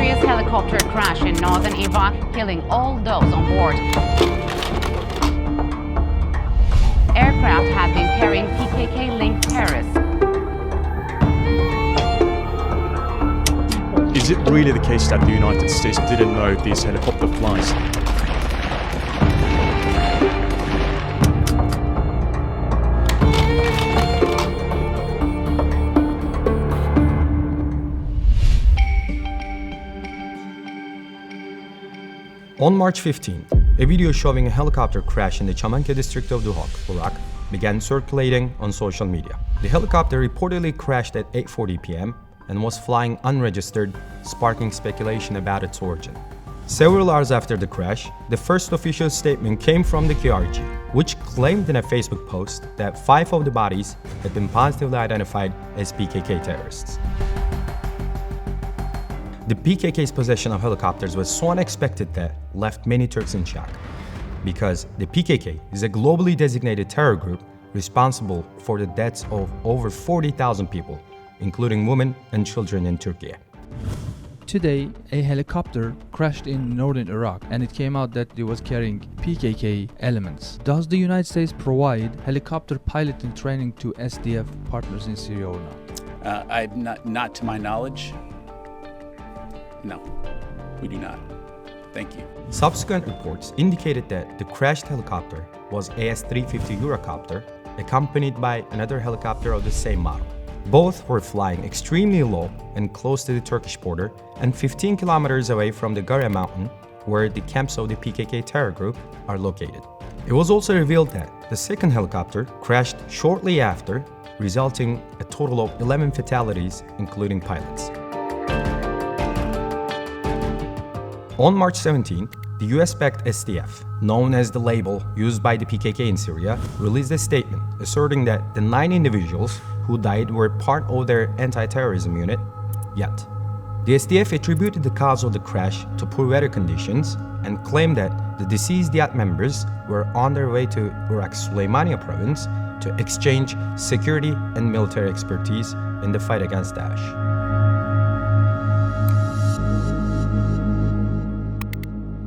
mysterious helicopter crash in northern Iraq, killing all those on board. Aircraft had been carrying PKK-linked terrorists. Is it really the case that the United States didn't know this helicopter flies? On March 15, a video showing a helicopter crash in the Çamanca district of Duhok, Iraq, began circulating on social media. The helicopter reportedly crashed at 8:40 p.m. and was flying unregistered, sparking speculation about its origin. Several hours after the crash, the first official statement came from the KRG, which claimed in a Facebook post that 5 of the bodies had been positively identified as PKK terrorists. The PKK's possession of helicopters was so unexpected that left many Turks in shock, because the PKK is a globally designated terror group responsible for the deaths of over 40,000 people, including women and children in Turkey. Today, a helicopter crashed in northern Iraq and it came out that it was carrying PKK elements. Does the United States provide helicopter piloting training to SDF partners in Syria or not? Not to my knowledge. No, we do not. Thank you. Subsequent reports indicated that the crashed helicopter was AS-350 Eurocopter, accompanied by another helicopter of the same model. Both were flying extremely low and close to the Turkish border and 15 kilometers away from the Gare mountain, where the camps of the PKK terror group are located. It was also revealed that the second helicopter crashed shortly after, resulting a total of 11 fatalities, including pilots. On March 17, the US-backed SDF, known as the label used by the PKK in Syria, released a statement asserting that the 9 individuals who died were part of their anti-terrorism unit. Yet, the SDF attributed the cause of the crash to poor weather conditions and claimed that the deceased yacht members were on their way to Iraq's Süleymaniye province to exchange security and military expertise in the fight against Daesh.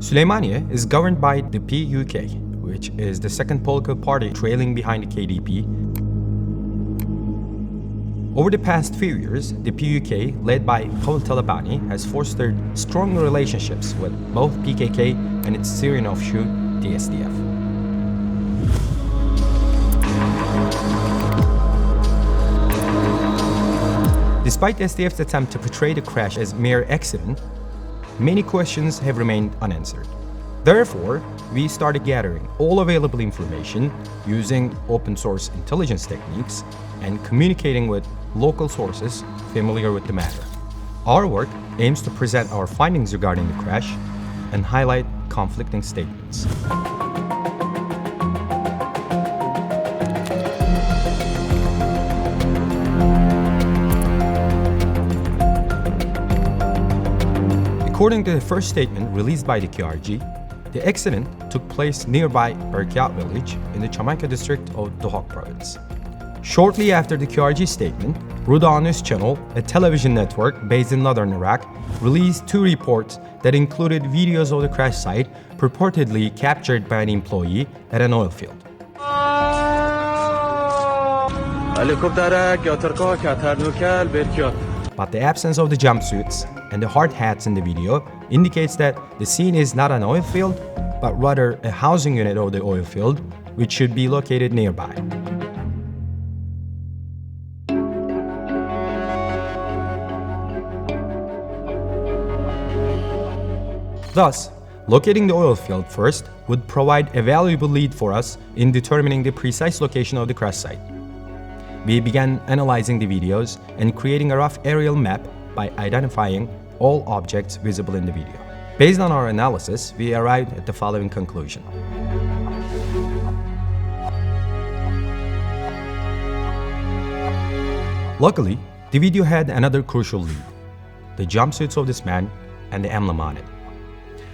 Süleymaniye is governed by the PUK, which is the second political party trailing behind the KDP. Over the past few years, the PUK, led by Pavel Talabani, has fostered strong relationships with both PKK and its Syrian offshoot, the SDF. Despite the SDF's attempt to portray the crash as mere accident, many questions have remained unanswered. Therefore, we started gathering all available information using open source intelligence techniques and communicating with local sources familiar with the matter. Our work aims to present our findings regarding the crash and highlight conflicting statements. According to the first statement released by the KRG, the accident took place nearby Erkiat village in the Çamanca district of Duhok province. Shortly after the KRG statement, Ruda News Channel, a television network based in northern Iraq, released 2 reports that included videos of the crash site purportedly captured by an employee at an oil field. But the absence of the jumpsuits and the hard hats in the video indicates that the scene is not an oil field, but rather a housing unit of the oil field, which should be located nearby. Thus, locating the oil field first would provide a valuable lead for us in determining the precise location of the crash site. We began analyzing the videos and creating a rough aerial map by identifying all objects visible in the video. Based on our analysis, we arrived at the following conclusion. Luckily, the video had another crucial lead: the jumpsuits of this man and the emblem on it.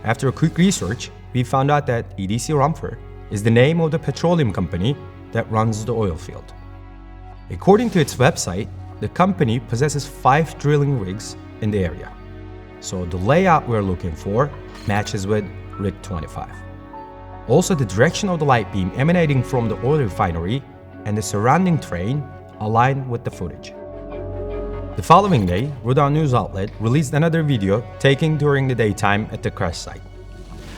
After a quick research, we found out that EDC Rumfer is the name of the petroleum company that runs the oil field. According to its website, the company possesses 5 drilling rigs in the area. so the layout we're looking for matches with Rig 25. Also, the direction of the light beam emanating from the oil refinery and the surrounding terrain align with the footage. The following day, Rudan news outlet released another video taken during the daytime at the crash site.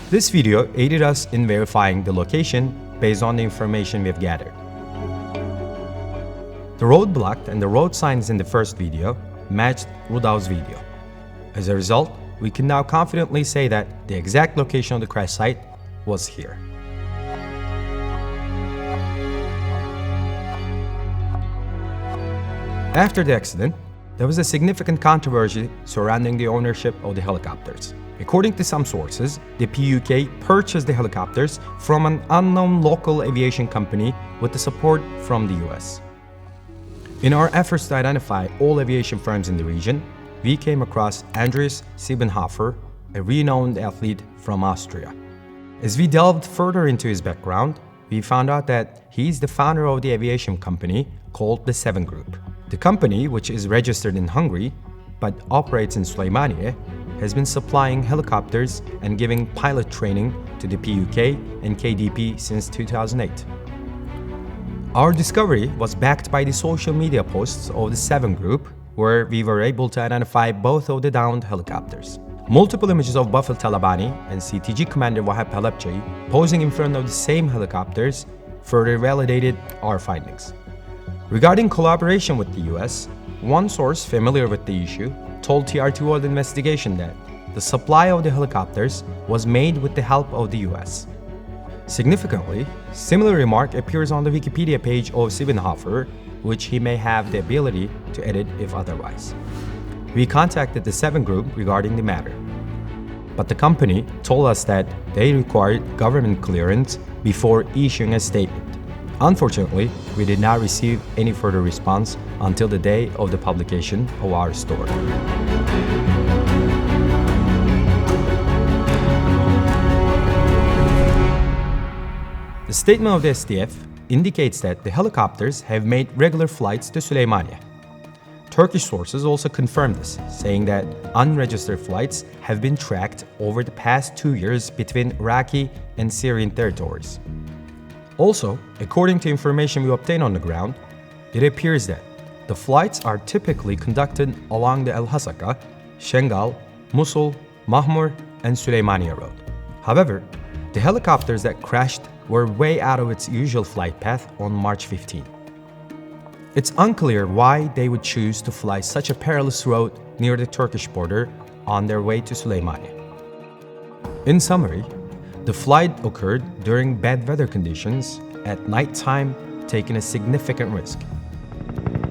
This video aided us in verifying the location based on the information we've gathered. The road blocked and the road signs in the first video matched Rudav's video. As a result, we can now confidently say that the exact location of the crash site was here. After the accident, there was a significant controversy surrounding the ownership of the helicopters. According to some sources, the PUK purchased the helicopters from an unknown local aviation company with the support from the US. In our efforts to identify all aviation firms in the region, we came across Andreas Siebenhofer, a renowned athlete from Austria. As we delved further into his background, we found out that he's the founder of the aviation company called the 7 Group. The company, which is registered in Hungary but operates in Süleymaniye, has been supplying helicopters and giving pilot training to the PUK and KDP since 2008. Our discovery was backed by the social media posts of the 7 Group, where we were able to identify both of the downed helicopters. Multiple images of Bafel Talabani and CTG commander Wahab Halapçai posing in front of the same helicopters further validated our findings. Regarding collaboration with the US, one source familiar with the issue told TRTWORLD investigation that the supply of the helicopters was made with the help of the US. Significantly, similar remark appears on the Wikipedia page of Siebenhofer, which he may have the ability to edit if otherwise. We contacted the 7 Group regarding the matter, but the company told us that they required government clearance before issuing a statement. Unfortunately, we did not receive any further response until the day of the publication of our story. The statement of the SDF indicates that the helicopters have made regular flights to Süleymaniye. Turkish sources also confirmed this, saying that unregistered flights have been tracked over the past 2 years between Iraqi and Syrian territories. Also, according to information we obtained on the ground, it appears that the flights are typically conducted along the El Hasaka, Şengal, Musul, Mahmur, and Süleymaniye Road. However, the helicopters that crashed were way out of its usual flight path on March 15. It's unclear why they would choose to fly such a perilous road near the Turkish border on their way to Süleymaniye. In summary, the flight occurred during bad weather conditions at nighttime, taking a significant risk.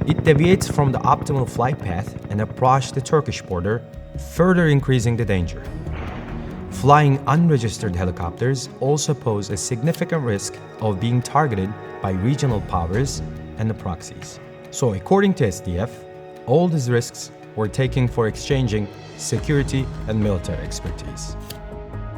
It deviates from the optimal flight path and approached the Turkish border, further increasing the danger. Flying unregistered helicopters also pose a significant risk of being targeted by regional powers and the proxies. So according to SDF, all these risks were taken for exchanging security and military expertise.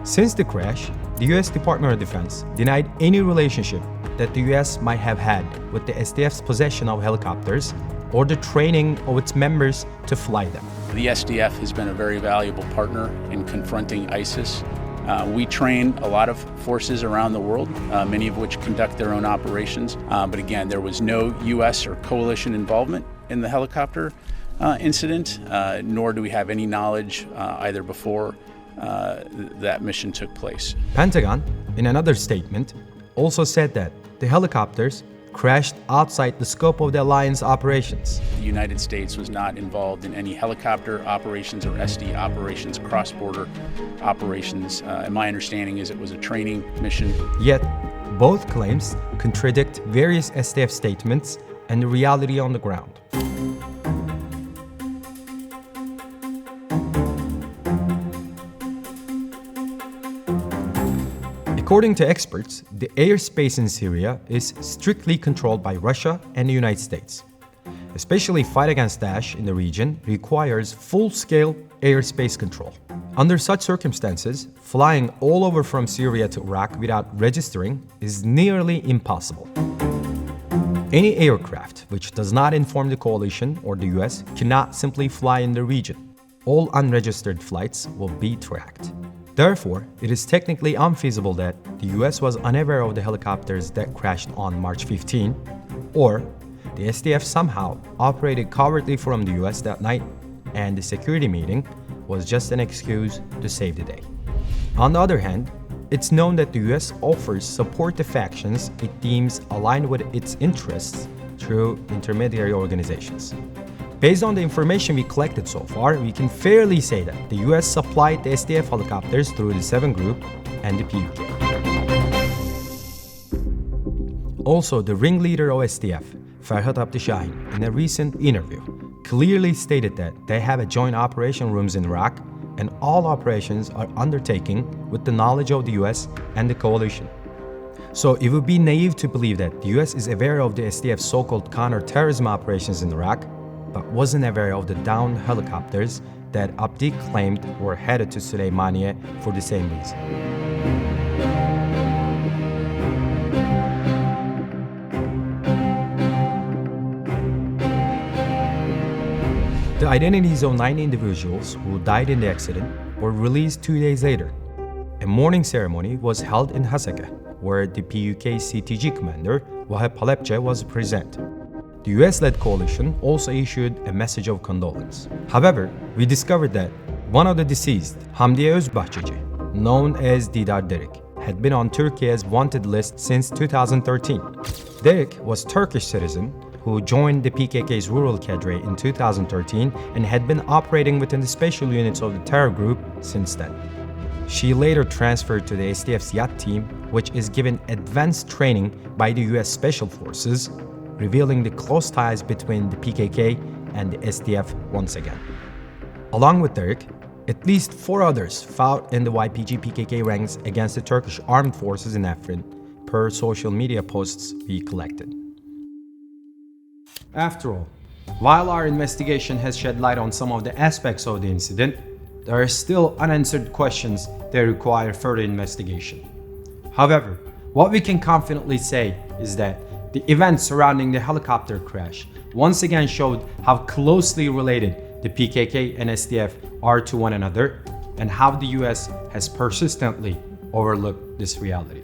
Since the crash, the US Department of Defense denied any relationship that the US might have had with the SDF's possession of helicopters or the training of its members to fly them. The SDF has been a very valuable partner in confronting ISIS. We train a lot of forces around the world, many of which conduct their own operations. But again, there was no US or coalition involvement in the helicopter incident, nor do we have any knowledge either before that mission took place. Pentagon, in another statement, also said that the helicopters crashed outside the scope of the alliance operations. The United States was not involved in any helicopter operations or SD operations, cross-border operations. And my understanding is it was a training mission. Yet, both claims contradict various SDF statements and the reality on the ground. According to experts, the airspace in Syria is strictly controlled by Russia and the United States. Especially fight against Daesh in the region requires full-scale airspace control. Under such circumstances, flying all over from Syria to Iraq without registering is nearly impossible. Any aircraft which does not inform the coalition or the US cannot simply fly in the region. all unregistered flights will be tracked. Therefore, it is technically unfeasible that the US was unaware of the helicopters that crashed on March 15, or the SDF somehow operated covertly from the US that night, and the security meeting was just an excuse to save the day. On the other hand, it's known that the US offers support to factions it deems aligned with its interests through intermediary organizations. Based on the information we collected so far, we can fairly say that the US supplied the SDF helicopters through the 7 Group and the PUK. Also, the ringleader of SDF, Ferhat Abdishahin, in a recent interview, clearly stated that they have a joint operation rooms in Iraq and all operations are undertaken with the knowledge of the US and the coalition. So it would be naive to believe that the US is aware of the SDF's so-called counter-terrorism operations in Iraq, but wasn't aware of the downed helicopters that Abdi claimed were headed to Süleymaniye for the same reason. The identities of 9 individuals who died in the accident were released 2 days later. A mourning ceremony was held in Hasaka, where the PUK CTG commander, Wahab Halepce, was present. The US-led coalition also issued a message of condolence. However, we discovered that one of the deceased, Hamdiye Özbahçeci, known as Didar Derik, had been on Turkey's wanted list since 2013. Derik was a Turkish citizen who joined the PKK's rural cadre in 2013 and had been operating within the special units of the terror group since then. She later transferred to the SDF's yacht team, which is given advanced training by the US Special Forces, revealing the close ties between the PKK and the SDF once again. Along with Derik, at least 4 others fought in the YPG-PKK ranks against the Turkish armed forces in Afrin, per social media posts we collected. After all, while our investigation has shed light on some of the aspects of the incident, there are still unanswered questions that require further investigation. However, what we can confidently say is that the events surrounding the helicopter crash once again showed how closely related the PKK and SDF are to one another and how the US has persistently overlooked this reality.